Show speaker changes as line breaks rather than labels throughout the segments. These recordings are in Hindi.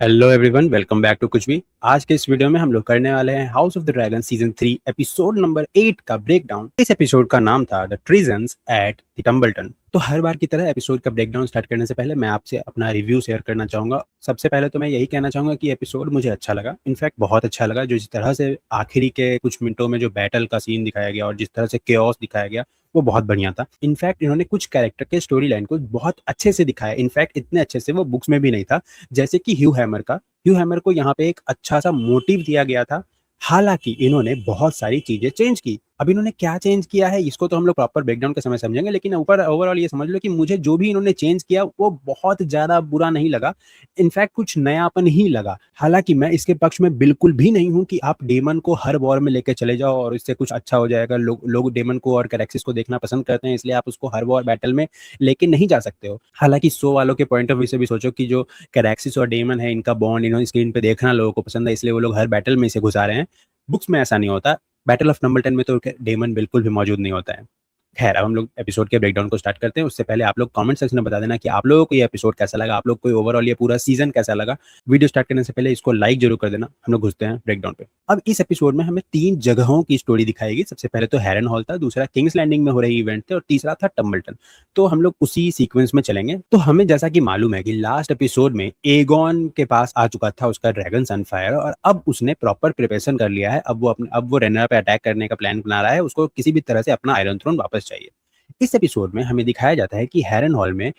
Hello everyone, welcome back to कुछ भी। आज के इस वीडियो में हम लोग करने वाले हैं house of the dragon season 3 episode number 8 का ब्रेकडाउन। इस एपिसोड का नाम था द ट्रीजन्स एट द टम्बलटन। तो हर बार की तरह एपिसोड का ब्रेकडाउन स्टार्ट करने से पहले मैं आपसे अपना रिव्यू शेयर करना चाहूंगा। सबसे पहले तो मैं यही कहना चाहूंगा कि एपिसोड मुझे अच्छा लगा, इनफैक्ट बहुत अच्छा लगा। जो जिस तरह से आखिरी के कुछ मिनटों में जो बैटल का सीन दिखाया गया और जिस तरह से केओस दिखाया गया वो बहुत बढ़िया था। इनफैक्ट इन्होंने कुछ कैरेक्टर के स्टोरी लाइन को बहुत अच्छे से दिखाया, इनफैक्ट इतने अच्छे से वो बुक्स में भी नहीं था। जैसे कि ह्यू हैमर को यहाँ पे एक अच्छा सा मोटिव दिया गया था। हालांकि इन्होंने बहुत सारी चीजें चेंज की। अब इन्होंने क्या चेंज किया है इसको तो हम लोग प्रॉपर ब्रेकडाउन के समय समझेंगे, लेकिन ऊपर ओवरऑल ये समझ लो कि मुझे जो भी इन्होंने चेंज किया वो बहुत ज्यादा बुरा नहीं लगा। इनफैक्ट कुछ नयापन ही लगा। हालांकि मैं इसके पक्ष में बिल्कुल भी नहीं हूं कि आप डेमन को हर वॉर में लेके चले जाओ और इससे कुछ अच्छा हो जाएगा। लोग डेमन को और कैरेक्सिस को देखना पसंद करते हैं, इसलिए आप उसको हर वॉर बैटल में लेके नहीं जा सकते हो। हालांकि शो वालों के पॉइंट ऑफ व्यू से भी सोचो कि जो कैरेक्सिस और डेमन है इनका बॉन्ड इन्होंने स्क्रीन पे देखना लोगों को पसंद है, इसलिए वो लोग हर बैटल में इसे घुसा रहे हैं। बुक्स में ऐसा नहीं होता। बैटल ऑफ नंबलटन में तो डेमन बिल्कुल भी मौजूद नहीं होता है। खैर, अब हम लोग एपिसोड के ब्रेकडाउन को स्टार्ट करते हैं। उससे पहले आप लोग कमेंट सेक्शन में बता देना कि आप लोगों को ये एपिसोड कैसा लगा, आप लोग को ओवरऑल ये पूरा सीजन कैसा लगा। वीडियो स्टार्ट करने से पहले इसको लाइक जरूर कर देना। हम लोग घुसते हैं ब्रेकडाउन पे। अब इस एपिसोड में हमें 3 जगहों की स्टोरी दिखाएगी। सबसे पहले तो हैरन हॉल था, दूसरा किंग्स लैंडिंग में हो रही इवेंट थे और तीसरा था टम्बलटन। तो हम लोग उसी सीक्वेंस में चलेंगे। तो हमें जैसा कि मालूम है कि लास्ट एपिसोड में एगॉन के पास आ चुका था उसका ड्रैगन सनफायर और अब उसने प्रॉपर प्रिपरेशन कर लिया है। अब वो रेनर पे अटैक करने का प्लान बना रहा है। उसको किसी भी तरह से अपना आयरन थ्रोन वापस चाहिए। इस एपिसोड में हमें दिखाया जाता है कि हैरन हॉल में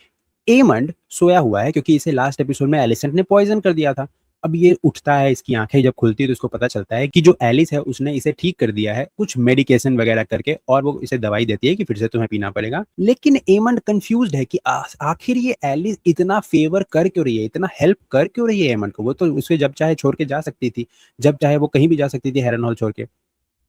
एमंड सोया हुआ है, क्योंकि इसे लास्ट एपिसोड में एलिसेंट ने पॉइजन कर दिया था। अब ये उठता है, इसकी आंखें जब खुलती है तो उसको पता चलता है कि जो एलिस है उसने इसे ठीक कर दिया है कुछ मेडिकेशन वगैरह करके, और वो इसे दवाई देती है कि फिर से तुम्हें पीना पड़ेगा। लेकिन एमंड कंफ्यूज्ड है कि आखिर ये एलिस इतना फेवर कर क्यों रही है, इतना हेल्प कर क्यों रही है एमंड को। वो तो उसे जब चाहे छोड़ के जा सकती थी, जब चाहे वो कहीं भी जा सकती थी हैरन हॉल छोड़ के।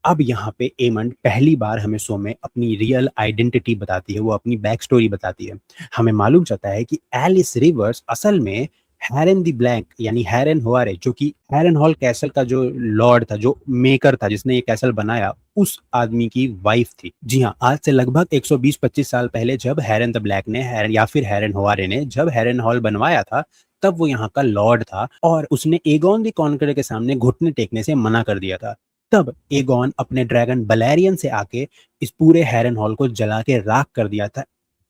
अब यहाँ पे एमंड पहली बार हमें शो में अपनी रियल आइडेंटिटी बताती है, वो अपनी बैक स्टोरी बताती है। हमें मालूम चलता है कि एलिस रिवर्स असल में हैरन द ब्लैक यानी हैरन होआरे, जो कि हैरन हॉल कैसल का जो लॉर्ड था, जो मेकर था, जिसने ये कैसल बनाया, उस आदमी की वाइफ थी। जी हाँ, आज से लगभग 120-25 साल पहले जब हैरन द ब्लैक ने या फिर हैरन होआरे ने जब हैरन हॉल बनवाया था, तब वो यहाँ का लॉर्ड था और उसने एगोन द कॉन्करर के सामने घुटने टेकने से मना कर दिया था। तब एगॉन अपने ड्रैगन बलेरियन से आके इस पूरे हैरन हॉल को जला के राख कर दिया था,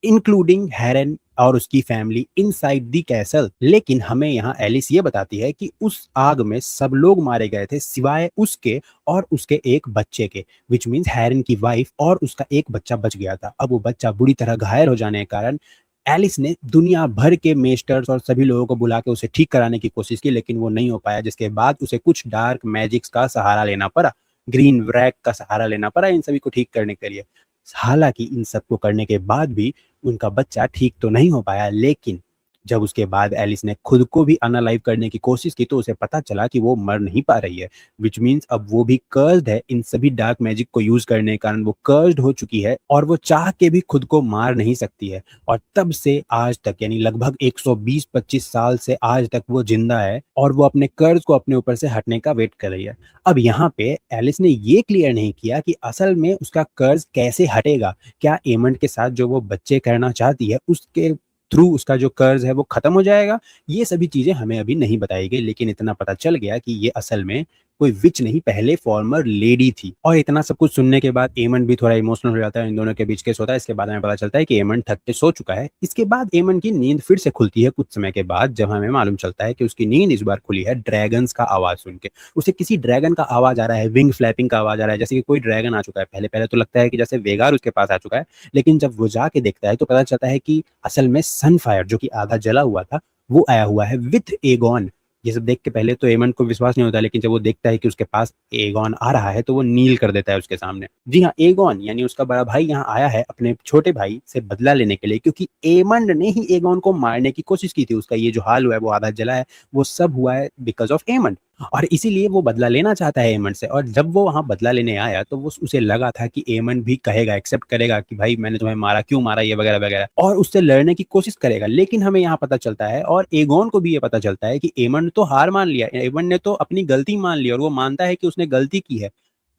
इंक्लूडिंग हैरन और उसकी फैमिली इनसाइड दी कैसल। लेकिन हमें यहाँ एलिस ये बताती है कि उस आग में सब लोग मारे गए थे सिवाय उसके और उसके एक बच्चे के, विच मीन्स हैरन की वाइफ और उसका एक बच्चा बच गया था। अब वो बच्चा बुरी तरह घायल हो जाने के कारण एलिस ने दुनिया भर के मेस्टर्स और सभी लोगों को बुला के उसे ठीक कराने की कोशिश की, लेकिन वो नहीं हो पाया, जिसके बाद उसे कुछ डार्क मैजिक्स का सहारा लेना पड़ा, ग्रीन व्रैक का सहारा लेना पड़ा इन सभी को ठीक करने के लिए। हालांकि इन सब को करने के बाद भी उनका बच्चा ठीक तो नहीं हो पाया, लेकिन जब उसके बाद एलिस ने खुद को भी अनअलाइव करने की कोशिश की तो उसे पता चला कि वो मर नहीं पा रही है, विच मीन्स अब वो भी कर्स्ड है। इन सभी डार्क मैजिक को यूज करने के कारण वो कर्स्ड हो चुकी है और वो चाह के भी खुद को मार नहीं सकती है। और तब से आज तक यानी लगभग 120-25 साल से आज तक वो जिंदा है और वो अपने कर्ज को अपने ऊपर से हटने का वेट कर रही है। अब यहाँ पे एलिस ने ये क्लियर नहीं किया कि असल में उसका कर्ज कैसे हटेगा। क्या एमंड के साथ जो वो बच्चे करना चाहती है उसके थ्रू उसका जो कर्ज है वो खत्म हो जाएगा? ये सभी चीजें हमें अभी नहीं बताई गई, लेकिन इतना पता चल गया कि ये असल में कोई विच नहीं, पहले फॉर्मर लेडी थी। और इतना सब कुछ सुनने के बाद एमन भी थोड़ा इमोशनल हो जाता है, इन दोनों के बीच केस होता है। इसके बाद हमें पता चलता है कि एमन थक के सो चुका है। इसके बाद एमन की नींद फिर से खुलती है कुछ समय के बाद, जब हमें मालूम चलता है कि उसकी नींद इस बार खुली है ड्रैगन्स का आवाज सुन के। उसे किसी ड्रैगन का आवाज आ रहा है, विंग फ्लैपिंग का आवाज आ रहा है, जैसे कि कोई ड्रैगन आ चुका है। पहले पहले तो लगता है कि जैसे वेगार उसके पास आ चुका है, लेकिन जब वो जाके देखता है तो पता चलता है कि असल में सनफायर, जो कि आधा जला हुआ था, वो आया हुआ है विथ एगॉन। ये सब देख के पहले तो एमन को विश्वास नहीं होता, लेकिन जब वो देखता है कि उसके पास एगॉन आ रहा है तो वो नील कर देता है उसके सामने। जी हाँ, एगॉन यानी उसका बड़ा भाई यहाँ आया है अपने छोटे भाई से बदला लेने के लिए, क्योंकि एमंड ने ही एगॉन को मारने की कोशिश की थी। उसका ये जो हाल हुआ है, वो आधा जला है, वो सब हुआ है बिकॉज ऑफ एमंड। और इसीलिए वो बदला लेना चाहता है एमंड से। और जब वो वहां बदला लेने आया तो वो उसे लगा था कि एमंड भी कहेगा, एक्सेप्ट करेगा कि भाई मैंने तुम्हें मारा, क्यों मारा, ये वगैरह वगैरह, और उससे लड़ने की कोशिश करेगा। लेकिन हमें यहाँ पता चलता है और एगोन को भी ये पता चलता है कि एमंड तो हार मान लिया, एमंड ने तो अपनी गलती मान ली और वो मानता है कि उसने गलती की है।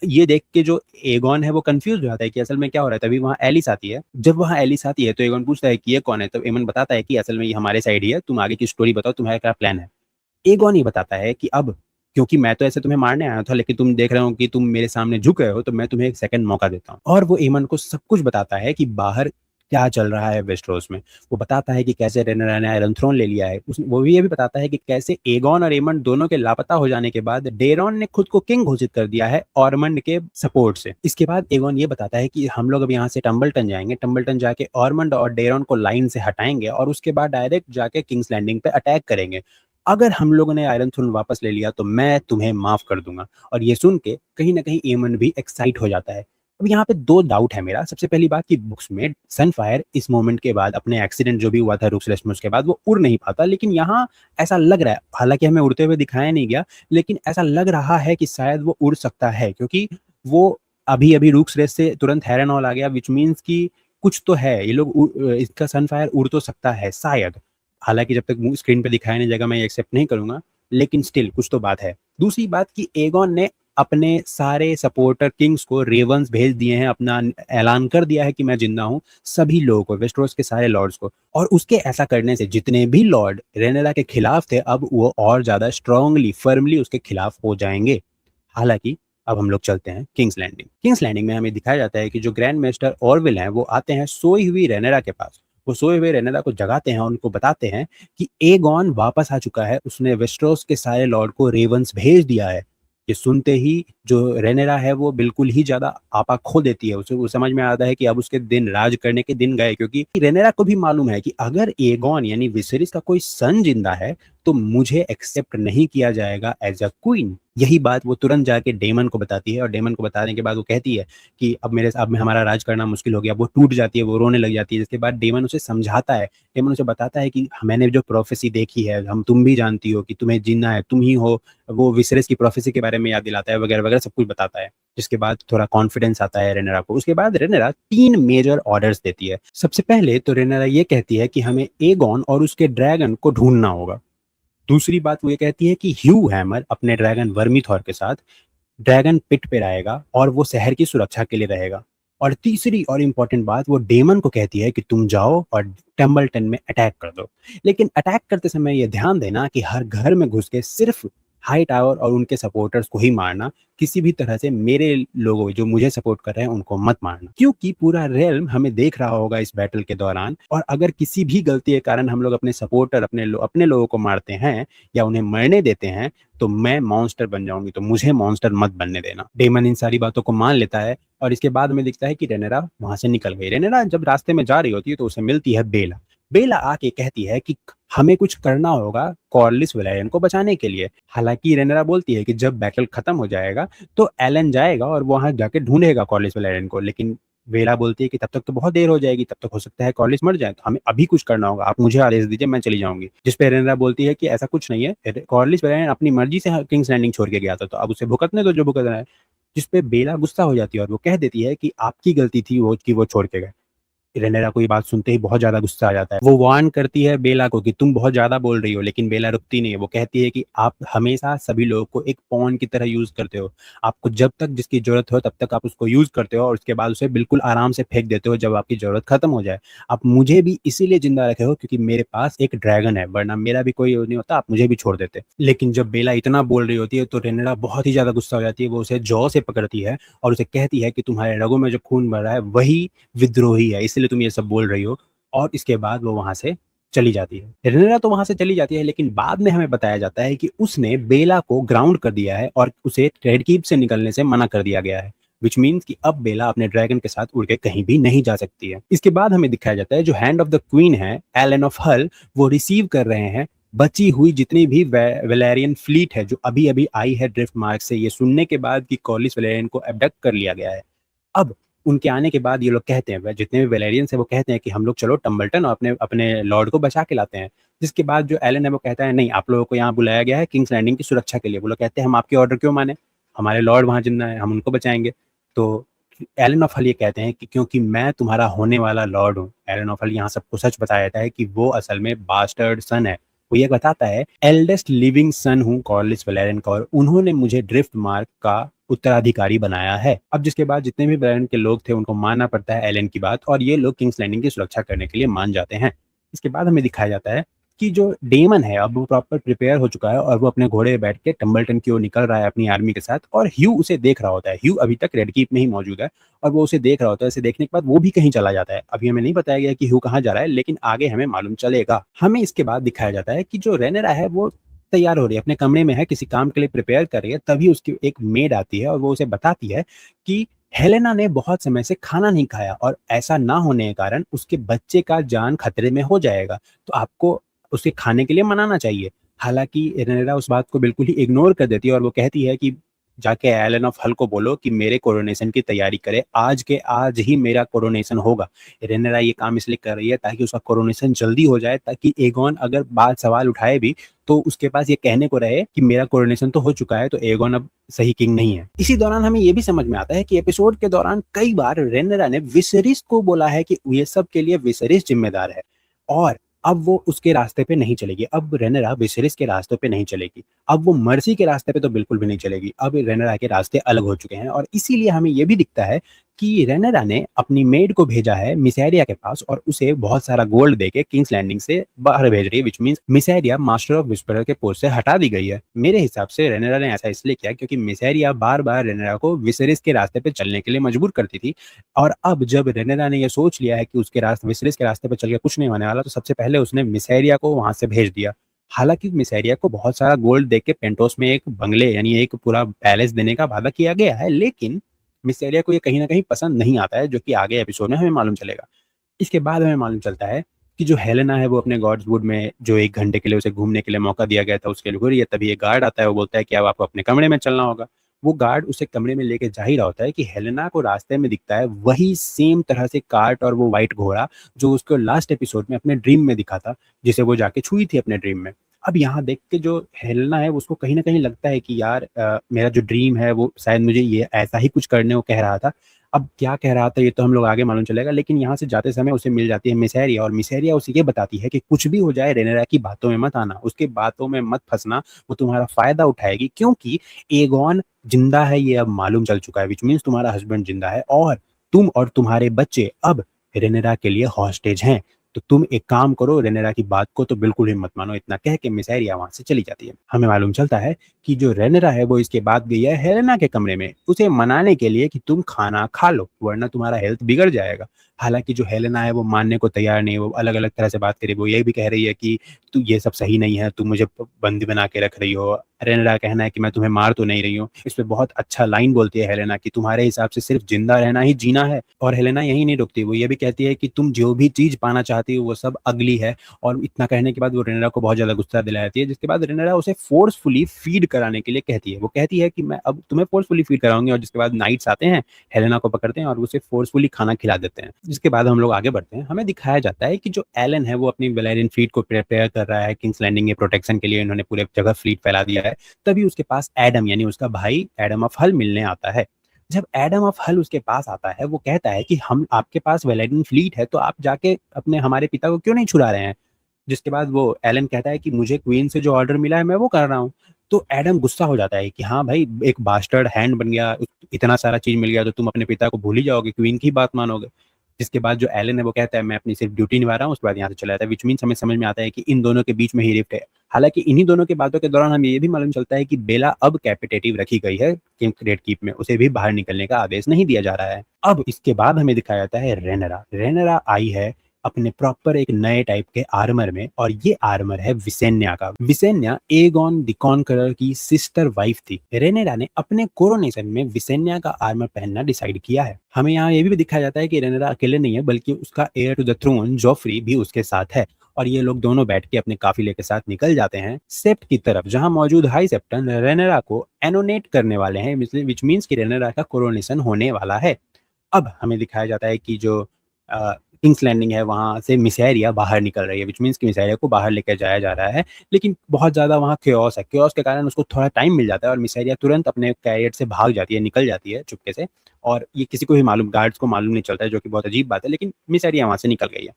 ये देख के जो एगोन है वो कंफ्यूज हो जाता है कि असल में क्या हो रहा है। तभी वहां एलिस आती है। जब वहां एलिस आती है तो एगोन पूछता है कि ये कौन है, तो एमन बताता है कि असल में ये हमारे साइड ही है, तुम आगे की स्टोरी बताओ, तुम्हारा क्या प्लान है। एगॉन ये बताता है कि अब क्योंकि मैं तो ऐसे तुम्हें मारने आया था, लेकिन तुम देख रहे हो कि तुम मेरे सामने झुक रहे हो, तो मैं तुम्हें एक सेकंड मौका देता हूँ। और वो एमन को सब कुछ बताता है कि बाहर क्या चल रहा है वेस्टरोस में। वो बताता है कि कैसे रेनेरा ने आयरन थ्रोन ले लिया है। वो भी ये भी बताता है कि कैसे एगॉन और एमन दोनों के लापता हो जाने के बाद डेरॉन ने खुद को किंग घोषित कर दिया है ऑरमंड के सपोर्ट से। इसके बाद एगॉन ये बताता है कि हम लोग अब यहाँ से टम्बलटन जाएंगे, टम्बलटन जाके ऑरमंड और डेरॉन को लाइन से हटाएंगे और उसके बाद डायरेक्ट जाके किंग्स लैंडिंग पे अटैक करेंगे। अगर हम लोगों ने आयरन थ्रोन वापस ले लिया तो मैं तुम्हें माफ कर दूंगा। और ये सुन के कहीं ना कहीं एमन भी एक्साइट हो जाता है। अब यहाँ पे दो डाउट है मेरा। सबसे पहली बात कि बुक्स में सनफायर इस मोमेंट के बाद, अपने एक्सीडेंट जो भी हुआ था रूक्स रेस्मस के बाद, वो उड़ नहीं पाता, लेकिन यहाँ ऐसा लग रहा है, हालांकि हमें उड़ते हुए दिखाया नहीं गया, लेकिन ऐसा लग रहा है कि शायद वो उड़ सकता है, क्योंकि वो अभी अभी रूक्स रेस से तुरंत हेरनॉल आ गया, विच मीन्स कि कुछ तो है। ये लोग इसका सनफायर उड़ तो सकता है शायद, हालांकि जब तक स्क्रीन पे दिखाया नहीं जाएगा मैं एक्सेप्ट नहीं करूंगा, लेकिन स्टिल कुछ तो बात है। दूसरी बात कि एगॉन ने अपने सारे सपोर्टर किंग्स को रेवंस भेज दिए हैं, अपना ऐलान कर दिया है कि मैं जिंदा हूं, सभी लोगों को, वेस्टरोस के सारे लॉर्ड्स को। और उसके ऐसा करने से जितने भी लॉर्ड रेनेरा के खिलाफ थे, अब वो और ज्यादा स्ट्रांगली फर्मली उसके खिलाफ हो जाएंगे। हालांकि अब हम लोग चलते हैं किंग्स लैंडिंग। किंग्स लैंडिंग में हमें दिखाया जाता है कि जो ग्रैंड मास्टर ऑरविल हैं वो आते हैं सोई हुई रेनेरा के पास। वो सोए हुए रेनेरा को जगाते हैं और उनको बताते हैं कि एगॉन वापस आ चुका है, उसने वेस्टरोस के सारे लॉर्ड को रेवंस भेज दिया है। ये सुनते ही जो रेनेरा है वो बिल्कुल ही ज्यादा आपा खो देती है। उसे वो समझ में आता है कि अब उसके दिन, राज करने के दिन गए, क्योंकि रेनेरा को भी मालूम है कि अगर एगॉन यानी विसेरिस का कोई सन जिंदा है तो मुझे एक्सेप्ट नहीं किया जाएगा एज अ क्वीन। यही बात वो तुरंत जाके डेमन को बताती है, और डेमन को बताने के बाद वो कहती है कि अब हमारा राज करना मुश्किल हो गया। वो टूट जाती है, वो रोने लग जाती है। जिसके बाद डेमन उसे समझाता है, डेमन उसे बताता है कि मैंने जो प्रोफेसी देखी है, तुम भी जानती हो कि तुम्हें जीना है, तुम ही हो। वो विसेरिस की प्रोफेसी के बारे में याद दिलाता है, वगैरह वगैरह सब कुछ बताता है। जिसके बाद थोड़ा कॉन्फिडेंस आता है रेनेरा को। उसके बाद रेनेरा 3 मेजर ऑर्डर्स देती है। सबसे पहले तो रेनेरा ये कहती है कि हमें एगॉन और उसके ड्रैगन को ढूंढना होगा। दूसरी बात वो ये कहती है कि ह्यू हैमर अपने ड्रैगन वर्मीथॉर के साथ ड्रैगन पिट पे रहेगा और वो शहर की सुरक्षा के लिए रहेगा। और तीसरी और इम्पोर्टेंट बात, वो डेमन को कहती है कि तुम जाओ और टेम्बलटन में अटैक कर दो। लेकिन अटैक करते समय ये ध्यान देना कि हर घर में घुस के सिर्फ हाई टावर और उनके सपोर्टर्स को ही मारना, किसी भी तरह से मेरे लोगों जो मुझे सपोर्ट कर रहे हैं उनको मत मारना, क्योंकि पूरा रेल्म हमें देख रहा होगा इस बैटल के दौरान। और अगर किसी भी गलती के कारण हम लोग अपने सपोर्टर, अपने लोगों को मारते हैं या उन्हें मरने देते हैं, तो मैं मॉन्स्टर बन जाऊंगी, तो मुझे मॉन्स्टर मत बनने देना। डेमन इन सारी बातों को मान लेता है और इसके बाद में दिखता है कि रेनेरा वहां से निकल गई। रेनेरा जब रास्ते में जा रही होती है तो उसे मिलती है बेला। बेला आके कहती है कि हमें कुछ करना होगा कॉर्लिस वैलेरियन को बचाने के लिए। हालांकि रेनेरा बोलती है कि जब बैटल खत्म हो जाएगा तो एलन जाएगा और वहां जाके ढूंढेगा कॉर्लिस वैलेरियन को। लेकिन वेला बोलती है कि तब तक तो बहुत देर हो जाएगी, तब तक हो सकता है कॉर्लिस मर जाए, तो हमें अभी कुछ करना होगा, आप मुझे आदेश दीजिए, मैं चली जाऊंगी। जिस पे रेनेरा बोलती है कि ऐसा कुछ नहीं है, कॉर्लिस वैलेरियन अपनी मर्जी से किंग्स लैंडिंग छोड़ के गया था, तो अब उसे भुगतने दो जो भुगतना है। जिस पे बेला गुस्सा हो जाती है और वो कह देती है कि आपकी गलती थी वो कि वो छोड़ के गए। रेनेरा को ये बात सुनते ही बहुत ज्यादा गुस्सा आ जाता है। वो वार्न करती है बेला को कि तुम बहुत ज्यादा बोल रही हो, लेकिन बेला रुकती नहीं है। वो कहती है कि आप हमेशा सभी लोगों को एक पॉन की तरह यूज करते हो। आपको जब तक जिसकी जरूरत हो तब तक आप उसको यूज करते हो और उसके बाद उसे बिल्कुल आराम से फेंक देते हो जब आपकी जरूरत खत्म हो जाए। आप मुझे भी इसीलिए जिंदा रखे हो क्योंकि मेरे पास एक ड्रैगन है, वरना मेरा भी कोई नहीं होता, आप मुझे भी छोड़ देते। लेकिन जब बेला इतना बोल रही होती है तो रेनेरा बहुत ही ज्यादा गुस्सा हो जाती है। वो उसे जॉ से पकड़ती है और उसे कहती है कि तुम्हारे रगों में जो खून भर रहा है वही विद्रोही है, इसलिए तुम ये सब बोल रही हो। और इसके बाद वो वहां से चली जाती है। रेनेरा तो वहां से चली जाती है, लेकिन बाद में हमें बताया जाता है कि उसने बेला को ग्राउंड कर दिया है और उसे रेड कीप से निकलने से मना कर दिया गया है, विच मीन्स कि अब बेला अपने ड्रैगन के साथ उड़ के कहीं भी नहीं जा सकती है। इसके बाद हमें दिखाया जाता है जो हैंड ऑफ द क्वीन है, एलन ऑफ हल, वो रिसीव कर रहे हैं बची हुई जितनी भी वेलेरियन फ्लीट है जो अभी अभी आई है ड्रिफ्ट मार्क से, ये सुनने के बाद कि कॉलिस वेलेरियन को एबडक्ट कर लिया गया है। अब उनके आने के बाद ये लोग कहते हैं, जितने भी वेलेरियंस है वो कहते हैं कि हम लोग चलो टम्बलटन और अपने अपने लॉर्ड को बचा के लाते हैं। जिसके बाद जो एलन है वो कहता है नहीं, आप लोगों को यहाँ बुलाया गया है किंग्स लैंडिंग की सुरक्षा के लिए। वो लोग कहते हैं हम आपके ऑर्डर क्यों माने, हमारे लॉर्ड वहां जिंदा है, हम उनको बचाएंगे। तो एलन ऑफ हल ये कहते हैं कि क्योंकि मैं तुम्हारा होने वाला लॉर्ड हूँ। एलन ऑफ हल यहाँ सबको सच बताया जाता है कि वो असल में बास्टर्ड सन है। वो ये बताता है एल्डेस्ट लिविंग सन हूँ कॉर्लिस वैलेरियन का, और उन्होंने मुझे ड्रिफ्ट मार्क का उत्तराधिकारी बनाया है। अब जिसके बाद जितने भी वैलेरियन के लोग थे उनको मानना पड़ता है एलन की बात, और ये लोग किंग्स लैंडिंग की सुरक्षा करने के लिए मान जाते हैं। इसके बाद हमें दिखाया जाता है कि जो डेमन है अब वो प्रॉपर प्रिपेयर हो चुका है और वो अपने घोड़े पे बैठ के टम्बलटन की ओर निकल रहा है अपनी आर्मी के साथ, और ह्यू उसे देख रहा होता है। ह्यू अभी तक रेड कीप में ही मौजूद है और वो उसे देख रहा होता है। इसे देखने के बाद वो भी कहीं चला जाता है। अभी हमें नहीं बताया गया कि ह्यू कहाँ जा रहा है, लेकिन आगे हमें मालूम चलेगा। हमें इसके बाद दिखाया जाता है कि जो रेनेरा है वो तैयार हो रही है, अपने कमरे में है, किसी काम के लिए प्रिपेयर कर रही है। तभी उसकी एक मेड आती है और वो उसे बताती है कि हेलेना ने बहुत समय से खाना नहीं खाया और ऐसा ना होने के कारण उसके बच्चे का जान खतरे में हो जाएगा, तो आपको उसे खाने के लिए मनाना चाहिए। हालाँकि रेनेरा उस बात को बिल्कुल ही इग्नोर कर देती है और वो कहती है कि जाके एलन ऑफ हल को बोलो कि मेरे कोरोनेशन की तैयारी करे, आज के आज ही मेरा कोरोनेशन होगा। रेनेरा ये काम इसलिए कर रही है ताकि उसका कोरोनेशन जल्दी हो जाए, ताकि एगोन अगर बात सवाल उठाए भी तो उसके पास ये कहने को रहे कि मेरा कोरोनेशन तो हो चुका है, तो एगोन अब सही किंग नहीं है। इसी दौरान हमें ये भी समझ में आता है कि एपिसोड के दौरान कई बार रेनेरा ने विसेरिस को बोला है कि ये सब के लिए विसेरिस जिम्मेदार है, और अब वो उसके रास्ते पे नहीं चलेगी। अब रेनेरा विसेरिस के रास्तों पे नहीं चलेगी। अब वो मर्सी के रास्ते पे तो बिल्कुल भी नहीं चलेगी। अब रेनेरा के रास्ते अलग हो चुके हैं और इसीलिए हमें ये भी दिखता है कि रेनेरा ने अपनी मेड को भेजा है मिसेरिया के पास और उसे बहुत सारा गोल्ड देके किंग्स लैंडिंग से बाहर भेज रही है, which means Mysaria master of whisperer के पोस्ट से हटा दी गई है। मेरे हिसाब से रेनेरा ने ऐसा इसलिए किया क्योंकि मिसेरिया बार-बार रेनेरा को विसेरिस के रास्ते पे चलने के लिए मजबूर करती थी, और अब जब रेनेरा ने ये सोच लिया है कि उसके रास्ते विसेरिस के रास्ते पे चल के कुछ नहीं होने वाला, तो सबसे पहले उसने मिसेरिया को वहां से भेज दिया। हालांकि मिसेरिया को बहुत सारा गोल्ड देके पेंटोस में एक बंगले यानी एक पूरा पैलेस देने का वादा किया गया है, लेकिन मिसेरिया को ये कहीं न कहीं पसंद नहीं आता है, जो कि आगे एपिसोड में हमें मालूम चलेगा। इसके बाद हमें मालूम चलता है कि जो हेलेना है वो अपने गॉड्सवुड में जो 1 घंटे के लिए उसे घूमने के लिए मौका दिया गया था उसके लिए घूर रही है। तभी एक गार्ड आता है, वो बोलता है कि अब आपको अपने कमरे में चलना होगा। वो गार्ड उसे कमरे में लेके जा ही रहा होता है कि हेलेना को रास्ते में दिखता है वही सेम तरह से कार्ट और वो व्हाइट घोड़ा जो उसको लास्ट एपिसोड में अपने ड्रीम में दिखा था, जिसे वो जाके छुई थी अपने ड्रीम में। अब यहाँ देख के जो हेलेना है उसको कहीं न कहीं लगता है कि यार मेरा जो ड्रीम है वो शायद मुझे ये ऐसा ही कुछ करने को कह रहा था। अब क्या कह रहा था ये तो हम लोग आगे मालूम चलेगा, लेकिन यहाँ से जाते समय उसे मिल जाती है मिसेरिया और मिसेरिया उसे ये बताती है कि कुछ भी हो जाए रेनेरा की बातों में मत आना, उसके बातों में मत फँसना, वो तुम्हारा फ़ायदा उठाएगी क्योंकि एगोन जिंदा है ये अब मालूम चल चुका है, व्हिच मीन्स तुम्हारा हस्बैंड जिंदा है और तुम और तुम्हारे बच्चे अब रेनेरा के लिए हॉस्टेज हैं। तो तुम एक काम करो, रेनेरा की बात को तो बिल्कुल ही मत मानो। इतना कह के मिसेरिया वहाँ से चली जाती है। हमें मालूम चलता है कि जो रेनेरा है वो इसके बाद गई है हेलेना के कमरे में उसे मनाने के लिए कि तुम खाना खा लो वरना तुम्हारा हेल्थ बिगड़ जाएगा। हालाँकि जो हेलेना है वो मानने को तैयार नहीं है, वो अलग-अलग तरह से बात कर रही है। वो ये भी कह रही है कि तू ये सब सही नहीं है, तू मुझे बंदी बना के रख रही हो। रेनेरा का कहना है कि मैं तुम्हें मार तो नहीं रही हूँ। इस पे बहुत अच्छा लाइन बोलती है हेलेना कि तुम्हारे हिसाब से सिर्फ जिंदा रहना ही जीना है। और हेलेना यही नहीं रुकती, वो ये भी कहती है कि तुम जो भी चीज़ पाना चाहती हो वो सब अगली है। और इतना कहने के बाद वो रेनेरा को बहुत ज़्यादा गुस्सा दिलाती है, जिसके बाद रेनेरा उसे फोर्सफुली फीड कराने के लिए कहती है। वो कहती है कि मैं अब तुम्हें फोर्सफुली फीड कराऊँगी, और जिसके बाद नाइट्स आते हैं, हेलेना को पकड़ते हैं और उसे फोर्सफुली खाना खिला देते हैं। जिसके बाद हम लोग आगे बढ़ते हैं। हमें दिखाया जाता है कि जो एलन है वो अपनी वेलेरियन फ्लीट को प्रिपेयर कर रहा है किंग्स लैंडिंग के प्रोटेक्शन के लिए। इन्होंने पूरे जगह फ्लीट फैला दिया है। तभी उसके पास एडम यानी उसका भाई एडम ऑफ हल मिलने आता है। जब एडम ऑफ हल उसके पास आता है वो कहता है कि हम आपके पास वेलेरियन फ्लीट है तो आप जाके अपने हमारे पिता को क्यों नहीं छुड़ा रहे हैं? जिसके बाद वो एलन कहता है कि मुझे क्वीन से जो ऑर्डर मिला है मैं वो कर रहा हूँ। तो एडम गुस्सा हो जाता है कि हाँ भाई, एक बास्टर्ड हैंड बन गया, इतना सारा चीज़ मिल गया तो तुम अपने पिता को भूल ही जाओगे, क्वीन की बात मानोगे। जिसके बाद जो एलन है वो कहता है मैं अपनी सिर्फ ड्यूटी निभा रहा हूँ, उसके बाद यहाँ से चला जाता है, व्हिच मीन्स हमें समझ में आता है कि इन दोनों के बीच में ही रिफ्ट है। हालाँकि इन्हीं दोनों की बातों के दौरान हमें ये भी मालूम चलता है कि बेला अब कैपिटेटिव रखी गई है किंग रेड कीप में, उसे भी बाहर निकलने का आदेश नहीं दिया जा रहा है। अब इसके बाद हमें दिखाया जाता है रेनेरा। रेनेरा आई है अपने प्रॉपर एक नए टाइप के आर्मर में, और ये आर्मर है विसेन्या का। विसेन्या एगोन द कॉन्करर की सिस्टर वाइफ थी। रेनेरा ने अपने कोरोनेशन में विसेन्या का आर्मर पहनना डिसाइड किया है। हमें यहाँ ये भी दिखाया जाता है कि रेनेरा अकेले नहीं है, बल्कि उसका heir to the throne Joffrey भी उसके साथ है, और ये लोग दोनों बैठ के अपने काफिले के साथ निकल जाते हैं सेप्ट की तरफ, जहां मौजूद हाई सेप्टन रेनेरा को एनोनेट करने वाले हैं, विच मीन्स कि रेनेरा का कोरोनेशन होने वाला है। अब हमें दिखाया जाता है कि जो किंग्स लैंडिंग है वहाँ से मिसेरिया बाहर निकल रही है, व्हिच मीन्स कि मिसेरिया को बाहर लेकर जाया जा रहा है, लेकिन बहुत ज़्यादा वहाँ केओस है। केओस के कारण उसको थोड़ा टाइम मिल जाता है और मिसेरिया तुरंत अपने कैरियर से भाग जाती है, निकल जाती है चुपके से, और ये किसी को भी मालूम, गार्ड्स को मालूम नहीं चलता है, जो कि बहुत अजीब बात है, लेकिन मिसेरिया वहाँ से निकल गई है।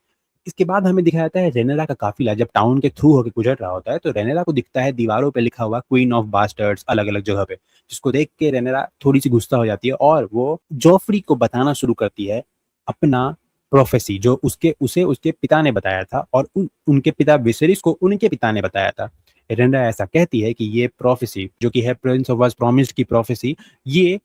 इसके बाद हमें दिखाया जाता है रेनेरा का काफिला जब टाउन के थ्रू होकर गुजर रहा होता है, तो रेनेरा को दिखता है दीवारों पे लिखा हुआ क्वीन ऑफ बास्टर्ड्स अलग-अलग जगह पे, जिसको देख के रेनेरा थोड़ी सी गुस्सा हो जाती है और वो जॉफ्री को बताना शुरू करती है अपना प्रोफेसी जो उसे उसके पिता ने बताया था और उनके पिता विसेरिस को उनके पिता ने बताया था। रेनेरा ऐसा कहती है कि ये प्रोफेसी जो कि है प्रिंस ऑफ वाज प्रॉमिस्ड की प्रोफेसी, ये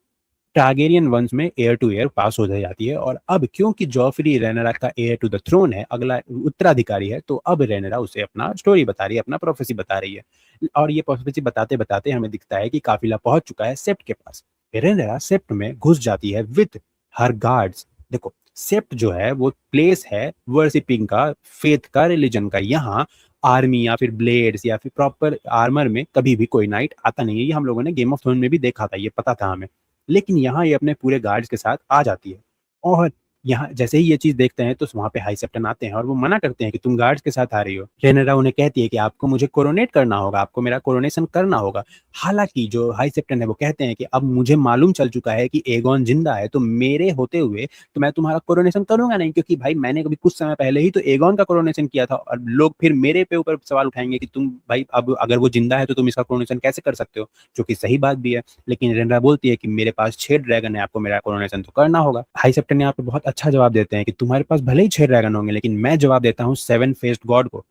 टारगेरियन वंश में एयर टू एयर पास हो जाती है। और अब क्योंकि जॉफरी रेनेरा का एयर टू द थ्रोन है, अगला उत्तराधिकारी है, तो अब रेनेरा उसे अपना स्टोरी बता रही है, अपना प्रोफेसी बता रही है। और ये प्रोफेसी बताते बताते हमें दिखता है कि काफिला पहुंच चुका है सेप्ट के पास। रेनेरा सेप्ट में घुस जाती है विद हर गार्ड्स। देखो, सेप्ट जो है वो प्लेस है वर्शिपिंग का, फेथ का, रिलीजन का। यहाँ आर्मी या फिर ब्लेड्स या फिर प्रॉपर आर्मर में कभी भी कोई नाइट आता नहीं है। ये हम लोगों ने गेम ऑफ थ्रोन में भी देखा था, ये पता था हमें। लेकिन यहाँ ये अपने पूरे गार्ड्स के साथ आ जाती है। और यहाँ जैसे ही ये चीज देखते हैं तो वहां पे हाई सेप्टन आते हैं और वो मना करते हैं कि तुम गार्ड्स के साथ आ रही हो। रेनेरा उन्हें कहती है कि आपको मुझे कोरोनेट करना होगा, आपको मेरा कोरोनेशन करना होगा। हालांकि जो हाई सेप्टन है वो कहते हैं कि अब मुझे मालूम चल चुका है कि एगोन जिंदा है, तो मेरे होते हुए तो मैं तुम्हारा कोरोनेशन करूंगा नहीं, क्योंकि भाई मैंने कभी कुछ समय पहले ही तो एगोन का कोरोनेशन किया था। और लोग फिर मेरे पे ऊपर सवाल उठाएंगे कि तुम भाई अब अगर वो जिंदा है तो तुम इसका कोरोनेशन कैसे कर सकते हो, जो कि सही बात भी है। लेकिन रेनरा बोलती है कि मेरे पास 6 ड्रैगन है, आपको मेरा कोरोनेशन तो करना होगा। हाई सेप्टन यहाँ पे बहुत अच्छा जवाब देते हैं कि तुम्हारे पास भले ही 6 ड्रैगन होंगे, लेकिन मैं जवाब देता हूँ 7 फेस्ड गॉड को,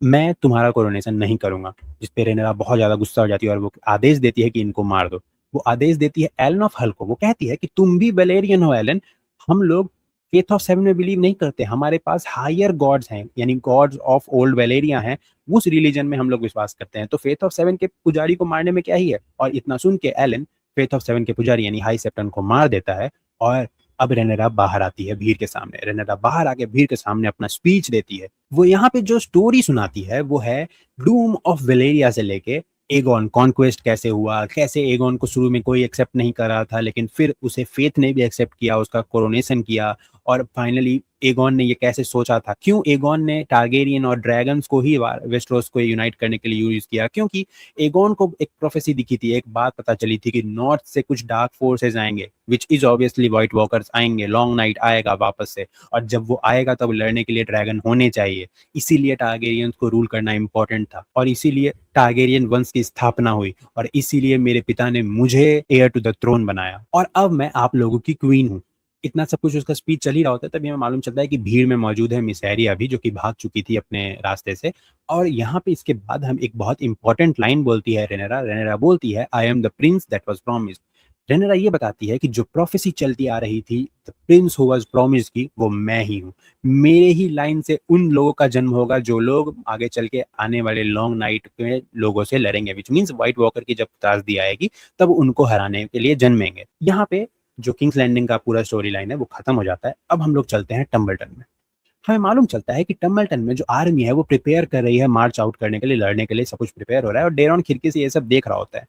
मैं तुम्हारा कोरोनेशन नहीं करूंगा। जिस पे रेनेरा बहुत ज्यादा गुस्सा हो जाती है और वो आदेश देती है कि इनको मार दो। वो आदेश देती है एलन ऑफ हल को। वो कहती है कि तुम भी वेलेरियन हो एलन, हम लोग फेथ ऑफ सेवन में बिलीव नहीं करते, हमारे पास हायर गॉड्स हैं, यानी गॉड्स ऑफ ओल्ड वेलेरिया हैं, उस रिलीजन में हम लोग विश्वास करते हैं। तो फेथ ऑफ सेवन के पुजारी को मारने में क्या ही है। और इतना सुन के एलन फेथ ऑफ सेवन के पुजारी यानी हाई सेप्टन को मार देता है। और अब रेनेरा बाहर आती है भीड़ के सामने। रेनेरा बाहर आके भीड़ के सामने अपना स्पीच देती है। वो यहाँ पे जो स्टोरी सुनाती है वो है डूम ऑफ वेलेरिया से लेके एगोन कॉन्क्वेस्ट कैसे हुआ, कैसे एगोन को शुरू में कोई एक्सेप्ट नहीं कर रहा था, लेकिन फिर उसे फेथ ने भी एक्सेप्ट किया, उसका कोरोनेशन किया। और फाइनली एगोन ने ये कैसे सोचा था, क्यों एगोन ने टारगेरियन और ड्रैगन्स को ही वेस्टरोस को यूनाइट करने के लिए यूज किया, क्योंकि एगोन को एक प्रोफेसी दिखी थी, एक बात पता चली थी कि नॉर्थ से कुछ डार्क फोर्सेस आएंगे, which is obviously white walkers आएंगे, लॉन्ग नाइट आएगा वापस से, और जब वो आएगा तब लड़ने के लिए ड्रैगन होने चाहिए। इसीलिए टारगेरियंस को रूल करना इंपॉर्टेंट था और इसीलिए टारगेरियन वंश की स्थापना हुई और इसीलिए मेरे पिता ने मुझे एयर टू द थ्रोन बनाया और अब मैं आप लोगों की क्वीन हूँ। इतना सब कुछ उसका स्पीच चल ही रहा होता है, तभी हमें मालूम चलता है कि भीड़ में मौजूद है मिसैरिया भी, जो कि भाग चुकी थी अपने रास्ते से। और यहाँ पे इसके बाद हम एक बहुत इंपॉर्टेंट लाइन बोलती है रेनेरा। रेनेरा बोलती है I am the prince that was promised. Rhaenyra ये बताती है कि जो प्रोफेसी चलती आ रही थी the Prince who was promised की, वो मैं ही हूँ। मेरे ही लाइन से उन लोगों का जन्म होगा जो लोग आगे चल के आने वाले लॉन्ग नाइट के लोगों से लड़ेंगे, विच मीन्स व्हाइट वॉकर की जब त्रासदी आएगी तब उनको हराने के लिए जन्मेंगे। यहाँ पे जो किंग्स लैंडिंग का पूरा स्टोरी लाइन है वो खत्म हो जाता है। अब हम लोग चलते हैं टम्बलटन में। हमें मालूम चलता है कि टम्बलटन में जो आर्मी है वो प्रिपेयर कर रही है मार्च आउट करने के लिए, लड़ने के लिए सब कुछ प्रिपेयर हो रहा है और डेरॉन खिड़की से ये सब देख रहा होता है।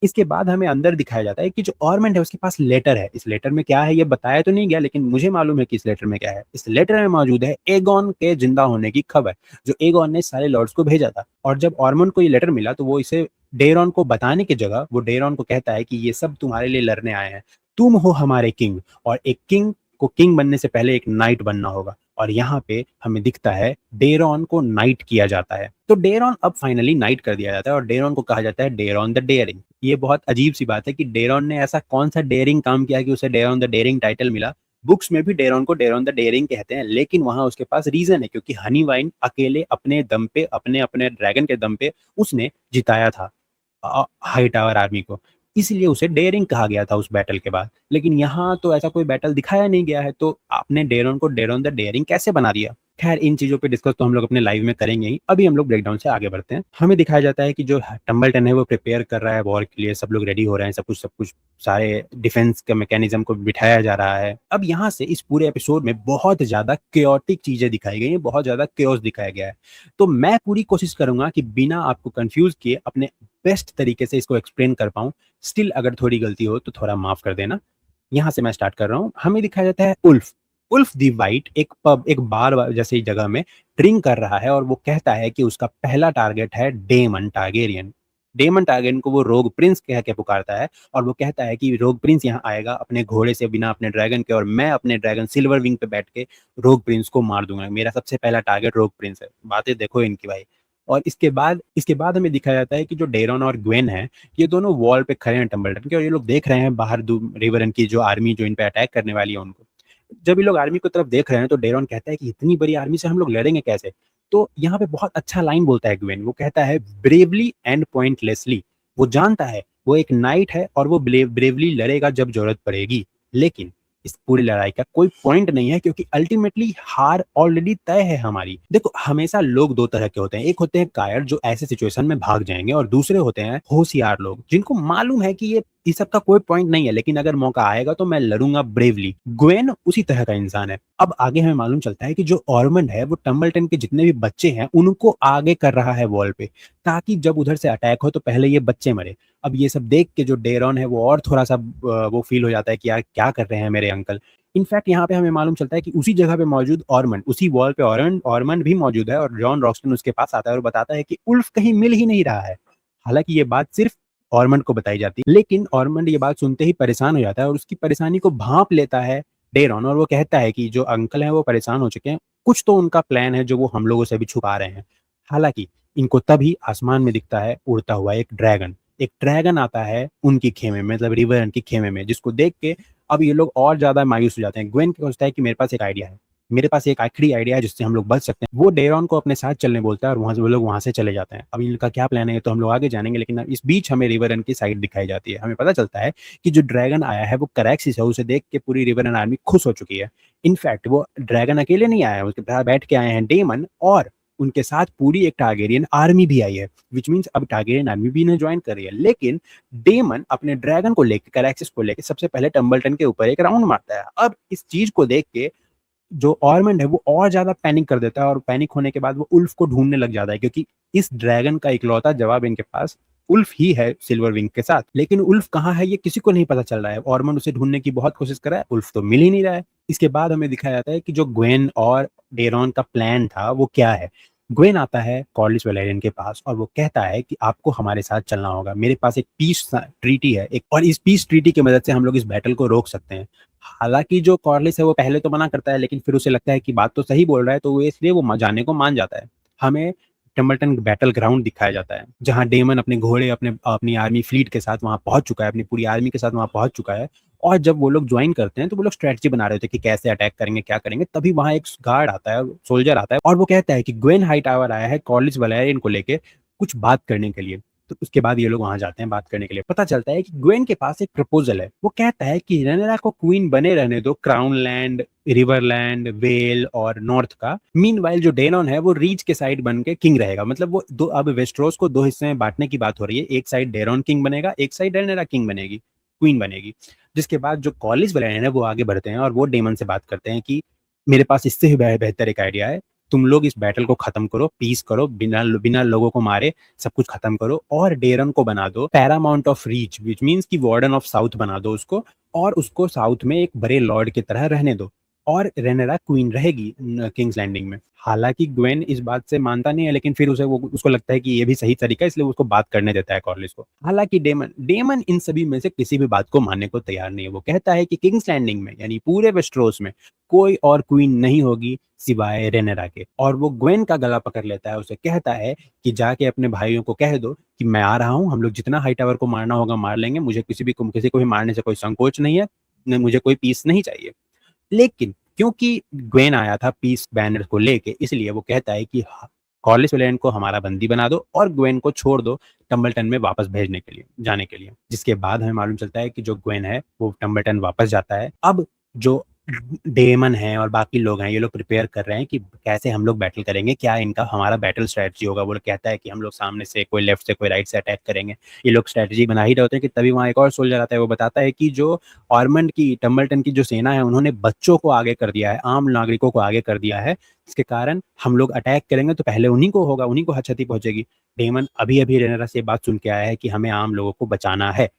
इसके बाद हमें अंदर दिखाया जाता है कि जो ऑर्मेंट है उसके पास लेटर है। इस लेटर में क्या है ये बताया तो नहीं गया, लेकिन मुझे मालूम है कि इस लेटर में क्या है। इस लेटर में मौजूद है एगोन के जिंदा होने की खबर, जो एगोन ने सारे लॉर्ड्स को भेजा था। और जब ऑर्मोन को ये लेटर मिला तो वो इसे डेरॉन को बताने की जगह वो डेरॉन को कहता है कि ये सब तुम्हारे लिए लड़ने आए हैं, तुम हो हमारे किंग, और एक किंग को किंग बनने से पहले एक नाइट बनना होगा। और यहाँ पे हमें दिखता है डेरॉन को नाइट किया जाता है। तो डेरॉन अब फाइनली नाइट कर दिया जाता है और डेरॉन को कहा जाता है डेरॉन द डेयरिंग। ये बहुत अजीब सी बात है कि डेरॉन ने ऐसा कौन सा डेयरिंग काम किया कि उसे डेरॉन द डेयरिंग टाइटल मिला। बुक्स में भी डेरॉन को डेरॉन द डेयरिंग कहते हैं, लेकिन वहां उसके पास रीजन है, क्योंकि हनी वाइन अकेले अपने दम पे, अपने अपने ड्रैगन के दम पे उसने जिताया था हाई टावर आर्मी को, इसलिए उसे डेयरिंग कहा गया था उस बैटल के बाद। लेकिन यहाँ तो ऐसा कोई बैटल दिखाया नहीं गया है, तो आपने डेरॉन को डेरॉन द डेयरिंग कैसे बना दिया। खैर इन चीजों पे डिस्कस तो हम लोग अपने लाइव में करेंगे ही। अभी हम लोग ब्रेकडाउन से आगे बढ़ते हैं। हमें दिखाया जाता है कि जो टम्बलटन है वो प्रिपेयर कर रहा है वॉर के लिए, सब लोग रेडी हो रहे हैं, सब कुछ सारे डिफेंस के मैकेनिज्म को बिठाया जा रहा है। अब यहाँ से इस पूरे एपिसोड में बहुत ज्यादा क्योटिक चीजें दिखाई गई हैं, बहुत ज्यादा क्योस दिखाया गया है। तो मैं पूरी कोशिश करूंगा कि बिना आपको कंफ्यूज किए अपने बेस्ट तरीके से इसको एक्सप्लेन कर पाऊं। स्टिल अगर थोड़ी गलती हो तो थोड़ा माफ कर देना। यहाँ से मैं स्टार्ट कर रहा हूँ। हमें दिखाया जाता है उल्फ। उल्फ दी वाइट एक पब, एक बार जैसी जगह में ड्रिंक कर रहा है और वो कहता है कि उसका पहला टारगेट है डेमन टारगेरियन। डेमन टारगेरियन को वो रोग प्रिंस कह के पुकारता है और वो कहता है कि रोग प्रिंस यहाँ आएगा अपने घोड़े से, बिना अपने ड्रैगन के, और मैं अपने ड्रैगन सिल्वर विंग पे बैठ के रोग प्रिंस को मार दूंगा। मेरा सबसे पहला टारगेट रोग प्रिंस है। बातें देखो इनकी भाई। और इसके बाद हमें दिखाया जाता है कि जो डेरॉन और ग्वेन है ये दोनों वॉल पे खड़े हैं टम्बलटन के, और ये लोग देख रहे हैं बाहर रिवरन की जो आर्मी जो इन पे अटैक करने वाली है उनको। जब ये लोग आर्मी की तरफ देख रहे हैं तो डेरॉन कहता है कि इतनी बड़ी आर्मी से हम लोग लड़ेंगे कैसे? तो यहाँ पे बहुत अच्छा लाइन बोलता है ग्वेन, वो कहता है ब्रेवली एंड पॉइंटलेसली। वो जानता है वो एक नाइट है और वो ब्रेवली लड़ेगा जब जरूरत पड़ेगी, लेकिन इस पूरी लड़ाई का कोई पॉइंट नहीं है क्योंकि अल्टीमेटली हार ऑलरेडी तय है हमारी। देखो, हमेशा लोग दो तरह के होते हैं, एक होते हैं कायर जो ऐसे सिचुएशन में भाग जाएंगे, और दूसरे होते हैं होशियार लोग जिनको मालूम है कि ये इस सब का कोई पॉइंट नहीं है, लेकिन अगर मौका आएगा तो मैं लड़ूंगा ब्रेवली। ग्वेन उसी तरह का इंसान है। अब आगे हमें मालूम चलता है कि जो ऑर्मंड है वो टम्बलटन के जितने भी बच्चे हैं उनको आगे कर रहा है वॉल पे, ताकि जब उधर से अटैक हो तो पहले ये बच्चे मरे। अब ये सब देख के जो डेरॉन है वो और थोड़ा सा वो फील हो जाता है कि यार क्या कर रहे हैं मेरे अंकल। इनफैक्ट यहाँ पे हमें मालूम चलता है कि उसी जगह पे मौजूद ऑर्मंड, उसी वॉल पे ऑर्मंड भी मौजूद है, और जॉन रॉक्सटन उसके पास आता है और बताता है कि उल्फ कहीं मिल ही नहीं रहा है। हालांकि ये बात सिर्फ ऑर्मंड को बताई जाती है, लेकिन ऑर्मंड ये बात सुनते ही परेशान हो जाता है और उसकी परेशानी को भांप लेता है डेरॉन, और वो कहता है कि जो अंकल हैं वो परेशान हो चुके हैं, कुछ तो उनका प्लान है जो वो हम लोगों से भी छुपा रहे हैं। हालांकि इनको तभी आसमान में दिखता है उड़ता हुआ एक ड्रैगन आता है उनकी खेमे में, मतलब रिवर की खेमे में, जिसको देख के अब ये लोग और ज्यादा मायूस हो जाते हैं। ग्वेन सोचता है कि मेरे पास एक आइडिया है, मेरे पास एक आखिरी आइडिया है जिससे हम लोग बच सकते हैं। वो डेरॉन को अपने साथ चलने बोलता है और वहां से वो लोग वहां से चले जाते हैं। अब इनका क्या प्लान है तो हम लोग आगे जानेंगे, लेकिन इस बीच हमें रिवरन की साइड दिखाई जाती है। हमें पता चलता है कि जो ड्रैगन आया है वो करैक्सिस है, उसे देख के पूरी रिवरन आर्मी खुश हो चुकी है। इनफैक्ट वो ड्रैगन अकेले नहीं आया है, उसके साथ बैठ के आए हैं डेमन, और उनके साथ पूरी एक टारगेरियन आर्मी भी आई है, विच मीन्स अब टारगेरियन आर्मी भी इन्हें ज्वाइन कर रही है। लेकिन डेमन अपने ड्रैगन को लेकर, करैक्सिस को लेकर सबसे पहले टम्बलटन के ऊपर एक राउंड मारता है। अब इस चीज को देख के जो ऑर्मंड है वो और ज्यादा पैनिक कर देता है, और पैनिक होने के बाद वो उल्फ को ढूंढने लग जाता है, क्योंकि इस ड्रैगन का इकलौता जवाब इनके पास उल्फ ही है सिल्वर विंग के साथ। लेकिन उल्फ कहाँ है ये किसी को नहीं पता चल रहा है। ऑर्मंड उसे ढूंढने की बहुत कोशिश कर रहा है, उल्फ तो मिल ही नहीं रहा है। इसके बाद हमें दिखाया जाता है कि जो ग्वेन और डेरॉन का प्लान था वो क्या है। ग्वेन आता है कॉर्लिस वैलेरियन के पास और वो कहता है कि आपको हमारे साथ चलना होगा, मेरे पास एक पीस ट्रीटी है एक, और इस पीस ट्रीटी की मदद से हम लोग इस बैटल को रोक सकते हैं। हालांकि जो कॉर्लिस है वो पहले तो मना करता है, लेकिन फिर उसे लगता है कि बात तो सही बोल रहा है, तो वो इसलिए वो जाने को मान जाता है। हमें टम्बलटन बैटल ग्राउंड दिखाया जाता है जहां डेमन अपने घोड़े अपनी आर्मी फ्लीट के साथ वहां पहुंच चुका है, अपनी पूरी आर्मी के साथ वहां पहुंच चुका है। और जब वो लोग ज्वाइन करते हैं तो वो लोग स्ट्रेटजी बना रहे थे कि कैसे अटैक करेंगे क्या करेंगे, तभी वहां एक गार्ड आता है, सोल्जर आता है, और वो कहता है कि ग्वेन हाईटावर आया है कॉर्लिस वैलेरियन को लेके कुछ बात करने के लिए। तो उसके बाद ये लोग वहां जाते हैं बात करने के लिए। पता चलता है कि ग्वेन के पास एक प्रपोजल है। वो कहता है कि रेनेरा को क्वीन बने रहने दो क्राउन लैंड, रिवरलैंड, वेल और नॉर्थ का। मीनवाइल जो डेनॉन है वो रीच के साइड बन के किंग रहेगा। मतलब वो दो, अब वेस्ट्रोस को दो हिस्से में बांटने की बात हो रही है, एक साइड डेरॉन किंग बनेगा, एक साइड रेनेरा किंग बनेगी, क्वीन बनेगी। जिसके बाद जो कॉलेज वाले हैं वो आगे बढ़ते हैं और वो डेमन से बात करते हैं कि मेरे पास इससे भी बेहतर एक आइडिया है, तुम लोग इस बैटल को खत्म करो, पीस करो, बिना बिना लोगों को मारे सब कुछ खत्म करो, और डेरन को बना दो Paramount of reach, which means की वार्डन ऑफ साउथ बना दो उसको, और उसको साउथ में एक बड़े लॉर्ड की तरह रहने दो, और रेनेरा क्वीन रहेगी किंग्स लैंडिंग में। हालांकि ग्वेन इस बात से मानता नहीं है, लेकिन फिर उसको लगता है कि ये भी सही तरीका है, इसलिए उसको बात करने देता है कॉर्लिस को। हालांकि डेमन डेमन इन सभी में से किसी भी बात को मानने को तैयार नहीं है। वो कहता है कि किंग्स लैंडिंग में यानी पूरे वेस्ट्रोस में कोई और क्वीन नहीं होगी सिवाय रेनेरा के। और वो ग्वेन का गला पकड़ लेता है, उसे कहता है कि जाके अपने भाइयों को कह दो कि मैं आ रहा हूँ, हम लोग जितना हाई टावर को मारना होगा मार लेंगे, मुझे किसी को भी मारने से कोई संकोच नहीं है, मुझे कोई पीस नहीं चाहिए। लेकिन क्योंकि ग्वेन आया था पीस बैनर को लेके, इसलिए वो कहता है कि कॉर्लिस वैलेरियन को हमारा बंदी बना दो और ग्वेन को छोड़ दो टम्बलटन में वापस भेजने के लिए, जाने के लिए। जिसके बाद हमें मालूम चलता है कि जो ग्वेन है वो टम्बलटन वापस जाता है। अब जो डेमन है और बाकी लोग हैं ये लोग प्रिपेयर कर रहे हैं कि कैसे हम लोग बैटल करेंगे, क्या इनका हमारा बैटल स्ट्रेटजी होगा। वो लोग कहता है कि हम लोग सामने से कोई लेफ्ट से कोई राइट से अटैक करेंगे। ये लोग स्ट्रेटजी बना ही रहे होते हैं कि तभी वहाँ एक और सोल्जर आता है। वो बताता है कि जो ऑर्मंड की टम्बलटन की जो सेना है उन्होंने बच्चों को आगे कर दिया है, आम नागरिकों को आगे कर दिया है, इसके कारण हम लोग अटैक करेंगे तो पहले उन्हीं को होगा, उन्हीं को क्षति पहुंचेगी। डेमन अभी अभी रेनेरा से बात सुन के आया है कि हमें आम लोगों को बचाना है।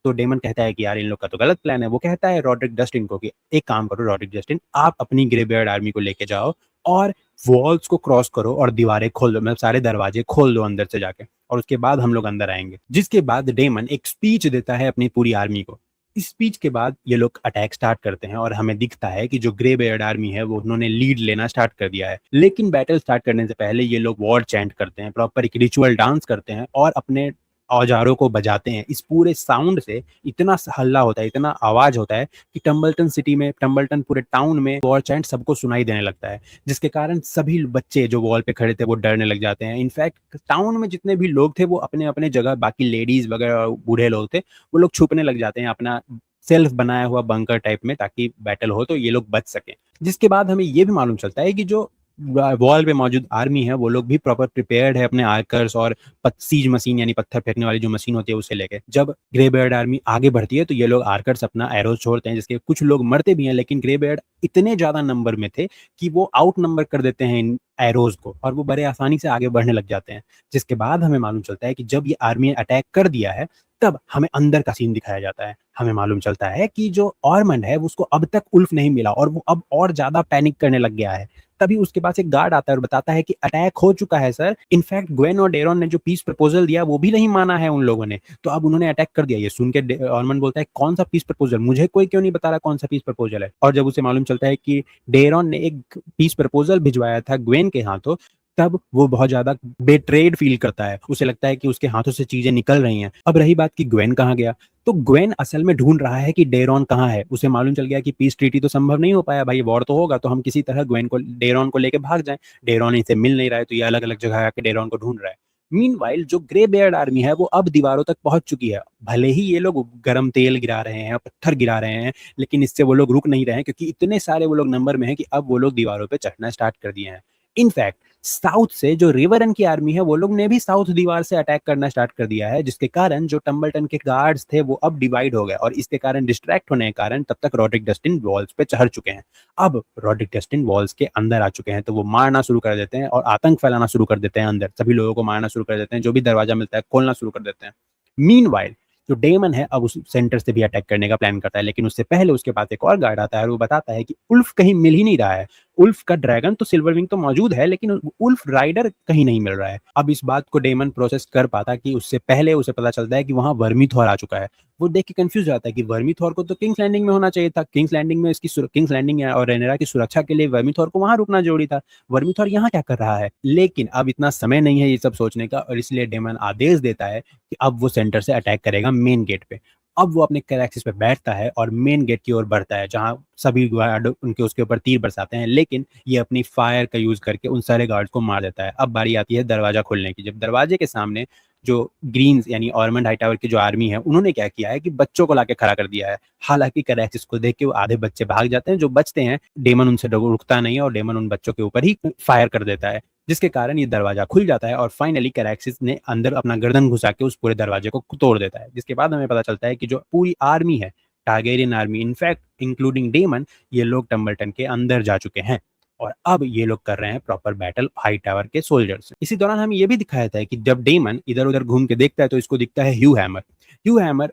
तो डेमन कहता है कि यार इन लोग का तो गलत प्लान है। वो कहता है रॉड्रिक डस्टिन को कि एक काम करो रॉड्रिक डस्टिन, आप अपनी ग्रेबियर्ड आर्मी को लेके जाओ और वॉल्स को क्रॉस करो और दीवारें खोल दो, मतलब सारे दरवाजे खोल दो अंदर से जाके, और उसके बाद हम लोग अंदर आएंगे। जिसके बाद डेमन एक स्पीच देता है अपनी पूरी आर्मी को। इस स्पीच के बाद ये लोग अटैक स्टार्ट करते हैं और हमें दिखता है कि जो ग्रे बेयर्ड आर्मी है वो उन्होंने लीड लेना स्टार्ट कर दिया है। लेकिन बैटल स्टार्ट करने से पहले ये लोग वॉर चैंट करते हैं, प्रॉपर एक रिचुअल डांस करते हैं और अपने औजारों को बजाते हैं, इस पूरे साउंड से इतना हल्ला होता है, इतना आवाज होता है कि टम्बलटन सिटी में, टम्बलटन पूरे टाउन में वॉर चैंट सबको सुनाई देने लगता है, जिसके कारण सभी बच्चे जो वॉल पे खड़े थे वो डरने लग जाते हैं। इनफैक्ट टाउन में जितने भी लोग थे वो अपने अपने जगह, बाकी लेडीज वगैरह बूढ़े लोग थे, वो लोग छुपने लग जाते हैं अपना सेल्फ बनाया हुआ बंकर टाइप में, ताकि बैटल हो तो ये लोग बच सकें। जिसके बाद हमें ये भी मालूम चलता है कि जो वॉल पे मौजूद आर्मी है वो लोग भी प्रॉपर प्रिपेयर्ड है अपने आर्कर्स और सीज मशीन यानी पत्थर फेंकने वाली जो मशीन होती है उसे लेके। जब ग्रे बेयर्ड आर्मी आगे बढ़ती है तो ये लोग आर्कर्स अपना एरोज छोड़ते हैं, जिसके कुछ लोग मरते भी हैं, लेकिन ग्रे बेयर्ड इतने ज्यादा नंबर में थे कि वो आउट नंबर कर देते हैं इन एरोज को और वो बड़े आसानी से आगे बढ़ने लग जाते हैं। जिसके बाद हमें मालूम चलता है कि जब ये आर्मी ने अटैक कर दिया है तब हमें अंदर का सीन दिखाया जाता है। हमें मालूम चलता है कि जो ऑरमंड है उसको अब तक उल्फ नहीं मिला और वो अब और ज्यादा पैनिक करने लग गया है। तभी उसके पास एक गार्ड आता है और बताता है कि अटैक हो चुका है सर। इनफैक्ट ग्वेन और डेरॉन ने जो पीस प्रपोजल दिया वो भी नहीं माना है उन लोगों ने, तो अब उन्होंने अटैक कर दिया। ये सुन के ऑरमंड बोलता है कौन सा पीस प्रपोजल, मुझे कोई क्यों नहीं बता रहा कौन सा पीस प्रपोजल है। और जब उसे मालूम चलता है कि डेरॉन ने एक पीस प्रपोजल भिजवाया था ग्वेन के हाथों, तब वो बहुत ज्यादा बेट्रेड फील करता है। उसे लगता है कि उसके हाथों से चीजें निकल रही हैं। अब रही बात कि ग्वेन कहाँ गया, तो ग्वेन असल में ढूंढ रहा है कि डेरॉन कहाँ है। उसे मालूम चल गया कि पीस ट्रीटी तो संभव नहीं हो पाया, भाई वॉर तो होगा, तो हम किसी तरह ग्वेन को, डेरॉन को लेके भाग जाएं। डेरॉन इसे मिल नहीं रहा है तो ये अलग अलग जगह आके डेरॉन को ढूंढ रहा है। मीनवाइल जो ग्रे बेयर्ड आर्मी है वो अब दीवारों तक पहुंच चुकी है। भले ही ये लोग गर्म तेल गिरा रहे हैं, पत्थर गिरा रहे हैं, लेकिन इससे वो लोग रुक नहीं रहे हैं, क्योंकि इतने सारे वो लोग नंबर में हैं कि अब वो लोग दीवारों पे चढ़ना स्टार्ट कर दिए हैं। इनफैक्ट साउथ से जो रिवरन की आर्मी है वो लोग ने भी साउथ दीवार से अटैक करना स्टार्ट कर दिया है, जिसके कारण जो टम्बलटन के गार्ड्स थे वो अब डिवाइड हो गए और इसके कारण डिस्ट्रैक्ट होने के कारण तब तक रॉड्रिक डस्टिन वॉल्स पे चढ़ चुके हैं। अब रॉड्रिक डस्टिन वॉल्स के अंदर आ चुके हैं तो वो मारना शुरू कर देते हैं और आतंक फैलाना शुरू कर देते हैं, अंदर सभी लोगों को मारना शुरू कर देते हैं, जो भी दरवाजा मिलता है खोलना शुरू कर देते हैं। मीनवाइल जो डेमन है अब उस सेंटर से भी अटैक करने का प्लान करता है, लेकिन उससे पहले उसके पास एक और गार्ड आता है और वो बताता है कि उल्फ कहीं मिल ही नहीं रहा है। उल्फ का ड्रैगन तो सिल्वर विंग तो मौजूद है, लेकिन उल्फ राइडर कहीं नहीं मिल रहा है। अब इस बात को डेमन प्रोसेस कर पाता कि उससे पहले उसे पता चलता है कि वहां वर्मीथॉर आ चुका है। वो देख के कंफ्यूज रहता है कि वर्मीथॉर को तो किंग्स लैंडिंग में होना चाहिए था, किंग्स लैंडिंग में इसकी किंग्स लैंडिंग और रेनेरा की सुरक्षा के लिए वर्मीथॉर को वहां रुकना जरूरी था। वर्मीथॉर यहाँ क्या कर रहा है? लेकिन अब इतना समय नहीं है ये सब सोचने का और इसलिए डेमन आदेश देता है कि अब वो सेंटर से अटैक करेगा मेन गेट पे। अब वो अपने कैरेक्सिस पे बैठता है और मेन गेट की ओर बढ़ता है, जहां सभी गार्ड उनके उसके ऊपर तीर बरसाते हैं, लेकिन ये अपनी फायर का यूज करके उन सारे गार्ड्स को मार देता है। अब बारी आती है दरवाजा खोलने की। जब दरवाजे के सामने जो ग्रीन्स यानी ऑरमंड हाईटावर की जो आर्मी है उन्होंने क्या किया है कि बच्चों को लाके खड़ा कर दिया है। हालांकि कैरेक्सिस को देख के वो आधे बच्चे भाग जाते हैं, जो बचते हैं डेमन उनसे रुकता नहीं है और डेमन उन बच्चों के ऊपर ही फायर कर देता है, जिसके कारण ये दरवाजा खुल जाता है और फाइनली कैरेक्सिस ने अंदर अपना गर्दन घुसा के उस पूरे दरवाजे को तोड़ देता है। जिसके बाद हमें पता चलता है कि जो पूरी आर्मी है, Targaryen army, in fact including Daemon, ये लोग टम्बलटन के अंदर जा चुके हैं और अब ये लोग कर रहे हैं प्रॉपर बैटल हाई टावर के सोल्जर से। इसी दौरान हमें ये भी दिखाया था कि जब डेमन इधर उधर घूम के देखता है तो इसको दिखता है ह्यू हैमर। ह्यू हैमर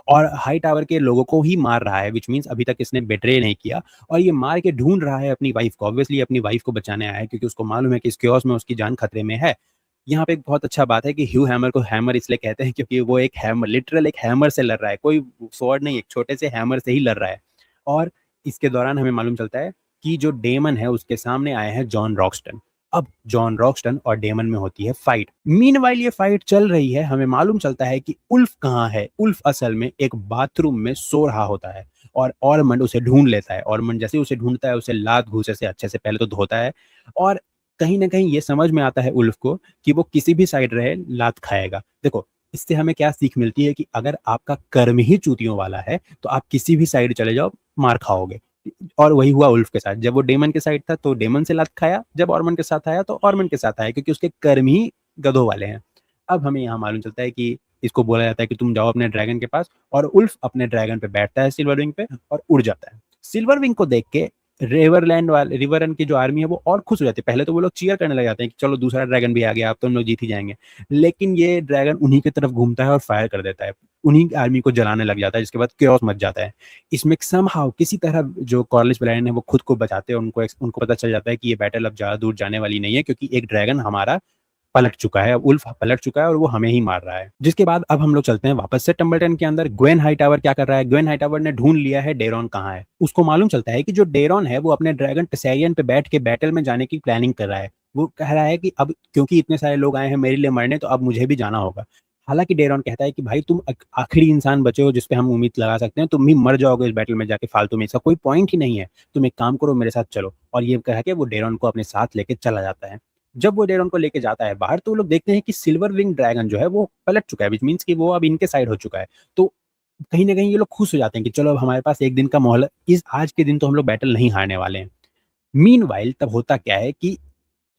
और हाई टावर के लोगों को ही मार रहा है, विच मीन्स अभी तक इसने बेट्रे नहीं किया और ये मार के ढूंढ रहा है अपनी वाइफ को। ऑब्वियसली अपनी वाइफ को बचाने आया है क्योंकि उसको मालूम है कि इस क्योस में उसकी जान खतरे में है। यहाँ पे एक बहुत अच्छा बात है कि ह्यू हैमर को हैमर इसलिए कहते हैं क्योंकि वो एक हैमर, लिटरल एक हैमर से लड़ रहा है, कोई स्वॉर्ड नहीं, एक छोटे से हैमर से ही लड़ रहा है। और इसके दौरान हमें मालूम चलता है कि जो डेमन है उसके सामने आए हैं जॉन रॉक्सटन। अब जॉन रॉक्सटन और डेमन में होती है फाइट। मीनवाइल ये फाइट चल रही है, हमें मालूम चलता है कि उल्फ कहाँ है। उल्फ असल में एक बाथरूम में सो रहा होता है और ऑरमंड उसे ढूंढ लेता है। ऑरमंड जैसे उसे ढूंढता है उसे लात घूसे से अच्छे से पहले तो धोता है और कहीं ना कहीं ये समझ में आता है उल्फ को कि वो किसी भी साइड रहे लात खाएगा। देखो इससे हमें क्या सीख मिलती है कि अगर आपका कर्म ही चूतियों वाला है तो आप किसी भी साइड चले जाओ मार खाओगे। और वही हुआ उल्फ के साथ, जब वो डेमन के साइड था तो डेमन से लात खाया, जब ऑरमन के साथ आया तो ऑरमन के साथ आया, क्योंकि उसके कर्म ही गधों वाले हैं। अब हमें यहाँ मालूम चलता है कि इसको बोला जाता है कि तुम जाओ अपने ड्रैगन के पास और उल्फ अपने ड्रैगन पे बैठता है सिल्वर विंग पे और उड़ जाता है। सिल्वर विंग को देख के रिवरलैंड वाले, रिवरन की जो आर्मी है वो और खुश हो जाती है। पहले तो वो लोग चीयर करने लग जाते हैं कि चलो दूसरा ड्रैगन भी आ गया, अब तो हम लोग जीत ही जाएंगे। लेकिन ये ड्रैगन उन्हीं की तरफ घूमता है और फायर कर देता है, उन्हीं आर्मी को जलाने लग जाता है, जिसके बाद क्योस मच जाता है। इसमें समहाउ किसी तरह जो कॉर्लिस ब्रायन है वो खुद को बचाते हैं, उनको पता चल जाता है कि ये बैटल अब ज्यादा दूर जाने वाली नहीं है, क्योंकि एक ड्रैगन हमारा पलट चुका है, उल्फ पलट चुका है और वो हमें ही मार रहा है। जिसके बाद अब हम लोग चलते हैं वापस से टम्बलटन के अंदर। ग्वेन हाईटावर क्या कर रहा है? ग्वेन हाईटावर ने ढूंढ लिया है डेरॉन कहाँ है। उसको मालूम चलता है कि जो डेरॉन है वो अपने ड्रैगन टेसेरियन पे बैठ के बैटल में जाने की प्लानिंग कर रहा है। वो कह रहा है कि अब क्योंकि इतने सारे लोग आए हैं मेरे लिए मरने तो अब मुझे भी जाना होगा। हालाँकि डेरॉन कहता है कि भाई तुम आखिरी इंसान बचे हो जिस पे हम उम्मीद लगा सकते हैं, तुम भी मर जाओगे इस बैटल में जाके फालतू में, इसका कोई पॉइंट ही नहीं है। तुम एक काम करो मेरे साथ चलो। और ये कह के वो डेरॉन को अपने साथ लेके चला जाता है। जब वो डेरॉन को लेके जाता है बाहर, तो वो लोग देखते हैं कि सिल्वर विंग ड्रैगन जो है वो पलट चुका है, व्हिच मीन्स कि वो अब इनके साइड हो चुका है। तो कहीं न कहीं ये लोग खुश हो जाते हैं कि चलो अब हमारे पास 1 दिन का मोहलत, इस आज के दिन तो हम लोग बैटल नहीं हारने वाले हैं। मीनवाइल तब होता क्या है कि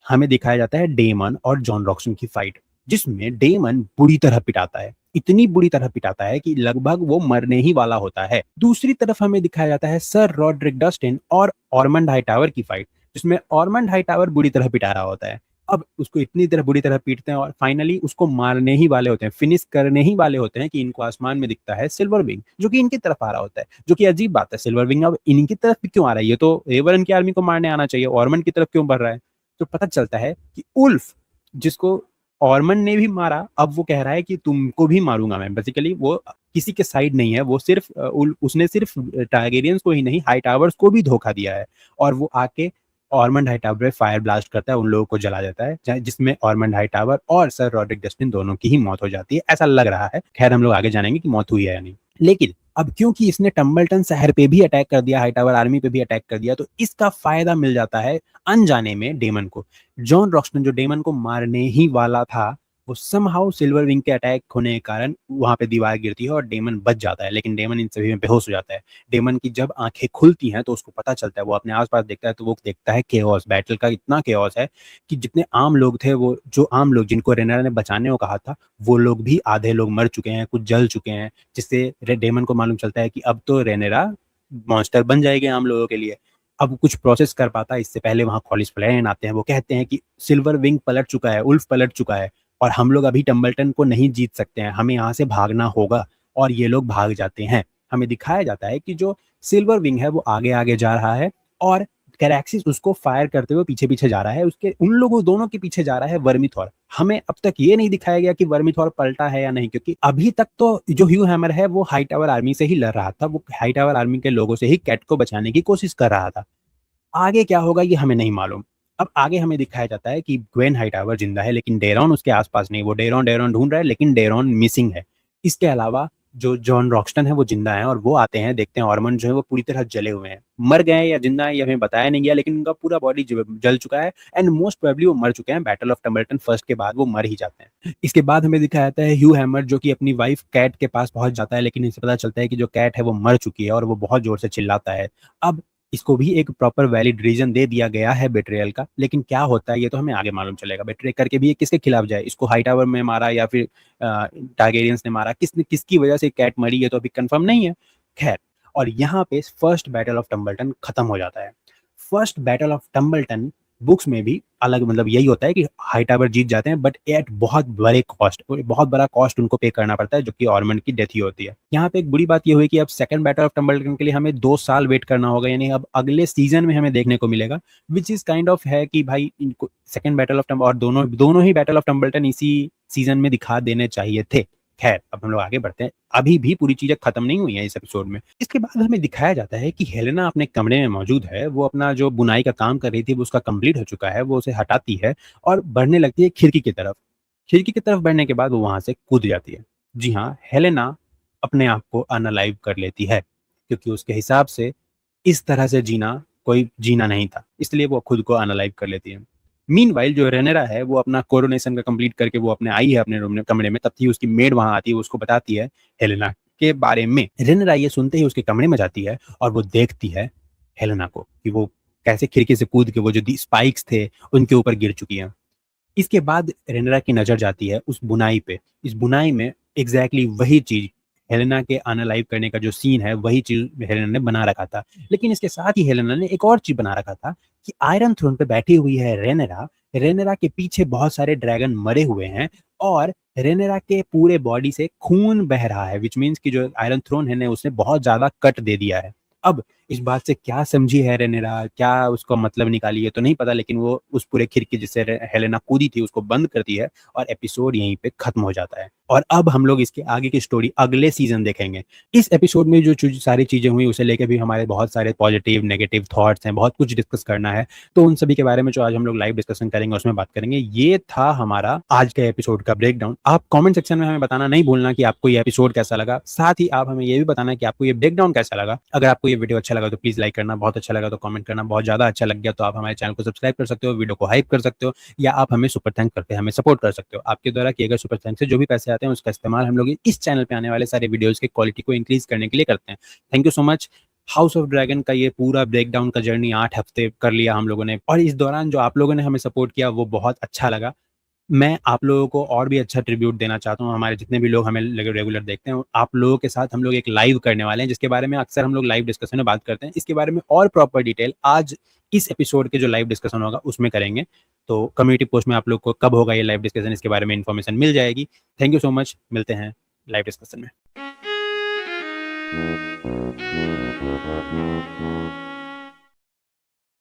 हमें दिखाया जाता है डेमन और जॉन रॉक्सन की फाइट, जिसमें डेमन बुरी तरह पिटाता है। इतनी बुरी तरह पिटाता है कि लगभग वो मरने ही वाला होता है। दूसरी तरफ हमें दिखाया जाता है सर रॉड्रिक डस्टिन और ऑर्मंड हाइटावर की फाइट, जिसमें ऑर्मंड हाइटावर बुरी तरह पिटा रहा होता है। अब उसको इतनी तरह बुरी तरह पीटते हैं और फाइनली उसको मारने ही वाले होते हैं, फिनिश करने ही वाले होते हैं कि इनको आसमान में दिखता है सिल्वर विंग, जो कि इनकी तरफ आ रहा होता है। जो कि अजीब बात है, सिल्वर विंग अब इनकी तरफ भी क्यों आ रहा है? ये तो एवरन की आर्मी को मारने आना चाहिए, ऑर्मंड की तरफ क्यों बढ़ रहा है? तो पता चलता है कि उल्फ, जिसको ऑर्मन ने भी मारा, अब वो कह रहा है कि तुमको भी मारूंगा मैं। बेसिकली वो किसी के साइड नहीं है, वो सिर्फ उसने सिर्फ टारगेरियंस को ही नहीं, हाई टावर्स को भी धोखा दिया है। और वो आके ऑर्मंड हाई टावर फायर ब्लास्ट करता है, उन लोगों को जला देता है, जिसमें ऑर्मंड हाई टावर और सर रॉड्रिक डस्टिन दोनों की ही मौत हो जाती है, ऐसा लग रहा है। खैर हम लोग आगे जानेंगे कि मौत हुई है या नहीं। लेकिन अब क्योंकि इसने टम्बलटन शहर पे भी अटैक कर दिया, हाईटावर आर्मी पे भी अटैक कर दिया, तो इसका फायदा मिल जाता है अनजाने में डेमन को। जॉन रॉक्सटन जो डेमन को मारने ही वाला था, वो समहाउ सिल्वर विंग के अटैक होने के कारण वहां पे दीवार गिरती है और डेमन बच जाता है, लेकिन डेमन इन सभी में बेहोश हो जाता है। डेमन की जब आंखें खुलती हैं तो उसको पता चलता है, वो अपने आसपास देखता है तो वो देखता है केओस, बैटल का इतना केओस है कि जितने आम लोग थे, वो जो आम लोग जिनको रेनर ने बचाने को कहा था, वो लोग भी आधे लोग मर चुके हैं, कुछ जल चुके हैं, जिससे डेमन को मालूम चलता है कि अब तो रेनेरा मॉन्स्टर बन जाएगी आम लोगों के लिए। अब कुछ प्रोसेस कर पाता, इससे पहले वहां कॉलिस फ्लैन आते हैं, वो कहते हैं कि सिल्वर विंग पलट चुका है, उल्फ पलट चुका है और हम लोग अभी टम्बलटन को नहीं जीत सकते हैं, हमें यहाँ से भागना होगा। और ये लोग भाग जाते हैं। हमें दिखाया जाता है कि जो सिल्वर विंग है वो आगे आगे जा रहा है और कैरेक्सिस उसको फायर करते हुए पीछे पीछे जा रहा है, उसके उन लोगों दोनों के पीछे जा रहा है वर्मीथॉर। हमें अब तक ये नहीं दिखाया गया कि वर्मीथॉर पलटा है या नहीं, क्योंकि अभी तक तो जो ह्यू हैमर है वो हाई टावर आर्मी से ही लड़ रहा था, वो हाई टावर आर्मी के लोगों से ही कैट को बचाने की कोशिश कर रहा था। आगे क्या होगा ये हमें नहीं मालूम। अब आगे हमें दिखाया जाता है कि ग्वेन हाइटावर जिंदा है, लेकिन डेरॉन उसके आसपास नहीं। वो डेरॉन डेरॉन ढूंढ रहा है, लेकिन डेरॉन मिसिंग है। इसके अलावा जो जॉन रॉक्सटन है वो जिंदा है और वो आते हैं, देखते हैं ऑर्मन जो है वो पूरी तरह जले हुए हैं। मर गए हैं या जिंदा है ये हमें बताया नहीं गया, लेकिन उनका पूरा बॉडी जल चुका है एंड मोस्ट प्रोबेबली वो मर चुके हैं। बैटल ऑफ टम्बलटन फर्स्ट के बाद वो मर ही जाते हैं। इसके बाद हमें दिखाया जाता है ह्यू हैमर जो कि अपनी वाइफ कैट के पास पहुंच जाता है, लेकिन इसे पता चलता है कि जो कैट है वो मर चुकी है और वो बहुत जोर से चिल्लाता है। अब इसको भी एक प्रॉपर वैलिड रीजन दे दिया गया है बेट्रियल का, लेकिन क्या होता है ये तो हमें आगे मालूम चलेगा। बेट्रे करके भी ये किसके खिलाफ जाए, इसको हाई टावर में मारा या फिर टारगेरियंस ने मारा, किसने किसकी वजह से कैट मरी है तो अभी कंफर्म नहीं है। खैर, और यहाँ पे फर्स्ट बैटल ऑफ टम्बलटन खत्म हो जाता है। फर्स्ट बैटल ऑफ टम्बलटन बुक्स में भी अलग मतलब यही होता है कि हाई टावर जीत जाते हैं, बट एट बहुत बड़े कॉस्ट, बहुत बड़ा कॉस्ट उनको पे करना पड़ता है, जो कि ऑर्मन की डेथ ही होती है। यहाँ पे एक बुरी बात ये हुई कि अब सेकंड बैटल ऑफ टम्बलटन के लिए हमें 2 साल वेट करना होगा, यानी अब अगले सीजन में हमें देखने को मिलेगा, विच इज काइंड ऑफ है कि भाई इनको सेकंड बैटल ऑफ टम्बल और दोनों दोनों ही बैटल ऑफ टम्बलटन इसी सीजन में दिखा देने चाहिए थे। खैर अब हम लोग आगे बढ़ते हैं, अभी भी पूरी चीजें खत्म नहीं हुई हैं इस एपिसोड में। इसके बाद हमें दिखाया जाता है कि हेलेना अपने कमरे में मौजूद है, वो अपना जो बुनाई का काम कर रही थी वो उसका कंप्लीट हो चुका है, वो उसे हटाती है और बढ़ने लगती है खिड़की की तरफ। खिड़की की तरफ बढ़ने के बाद वो वहां से कूद जाती है। जी हाँ, हेलेना अपने आप को अनअलाइव कर लेती है, क्योंकि उसके हिसाब से इस तरह से जीना कोई जीना नहीं था, इसलिए वो खुद को अनअलाइव कर लेती है। मीनवाइल जो रेनेरा है वो अपना कोरोनेशन का कंप्लीट करके वो अपने आई है अपने रूम में कमरे में, तब थी उसकी मेड वहां आती है, उसको बताती है हेलेना के बारे में। रेनेरा ये सुनते ही उसके कमरे में जाती है और वो देखती है हेलेना को कि वो कैसे खिड़की से कूद के वो जो स्पाइक्स थे उनके ऊपर गिर चुकी है। इसके बाद रेनेरा की नजर जाती है उस बुनाई पे। इस बुनाई में एग्जैक्टली वही चीज, हेलेना के अनअलाइव करने का जो सीन है वही चीज हेलेना ने बना रखा था। लेकिन इसके साथ ही हेलेना ने एक और चीज बना रखा था कि आयरन थ्रोन पे बैठी हुई है रेनेरा, रेनेरा के पीछे बहुत सारे ड्रैगन मरे हुए हैं और रेनेरा के पूरे बॉडी से खून बह रहा है, विच मीन्स कि जो आयरन थ्रोन है ने उसने बहुत ज्यादा कट दे दिया है। अब इस बात से क्या समझी है रेनेरा, क्या उसका मतलब निकाली है तो नहीं पता, लेकिन वो उस पूरे खिड़की जिससे हेलेना कूदी थी उसको बंद करती है और एपिसोड यहीं पे खत्म हो जाता है। और अब हम लोग इसके आगे की स्टोरी अगले सीज़न देखेंगे। इस एपिसोड में जो सारी चीज़ें हुई उसे लेके भी हमारे बहुत सारे पॉजिटिव, नेगेटिव थॉट्स हैं, बहुत कुछ डिस्कस करना है। तो उन सभी के बारे में जो आज हम लोग लाइव डिस्कशन करेंगे उसमें बात करेंगे। ये था हमारा आज के एपिसोड का ब्रेकडाउन। आप कमेंट सेक्शन में हमें बताना नहीं भूलना कि आपको ये एपिसोड कैसा लगा। साथ ही आप हमें ये भी बताना कि आपको ये ब्रेकडाउन कैसा लगा। अगर आपको ये वीडियो अच्छा लगा तो प्लीज़ लाइक करना, बहुत अच्छा लगा तो कमेंट करना, बहुत ज़्यादा अच्छा लग गया तो आप हमारे चैनल को सब्सक्राइब कर सकते हो, वीडियो को हाइप कर सकते हो या आप हमें सुपर थैंक करके हमें सपोर्ट कर सकते हो। आपके द्वारा किए गए सुपर थैंक से जो भी पैसे आते हैं उसका इस्तेमाल हम लोग इस चैनल पे आने वाले सारे वीडियोज़ की क्वालिटी को इंक्रीज़ करने के लिए करते हैं। Thank you so much. House of dragon का ये पूरा ब्रेकडाउन का जर्नी 8 हफ्ते कर लिया हम लोगों ने और इस दौरान जो आप लोगों ने हमें सपोर्ट किया वो बहुत अच्छा लगा। मैं आप लोगों को और भी अच्छा ट्रिब्यूट देना चाहता हूँ। हमारे जितने भी लोग हमें रेगुलर देखते हैं, आप लोगों के साथ हम लोग एक लाइव करने वाले हैं, जिसके बारे में अक्सर हम लोग लाइव डिस्कशन में बात करते हैं। इसके बारे में और प्रॉपर डिटेल आज इस एपिसोड के जो लाइव डिस्कशन होगा उसमें करेंगे। तो कम्युनिटी पोस्ट में आप लोग को कब होगा ये लाइव डिस्कशन इसके बारे में इन्फॉर्मेशन मिल जाएगी। Thank you so much. मिलते हैं लाइव डिस्कशन में।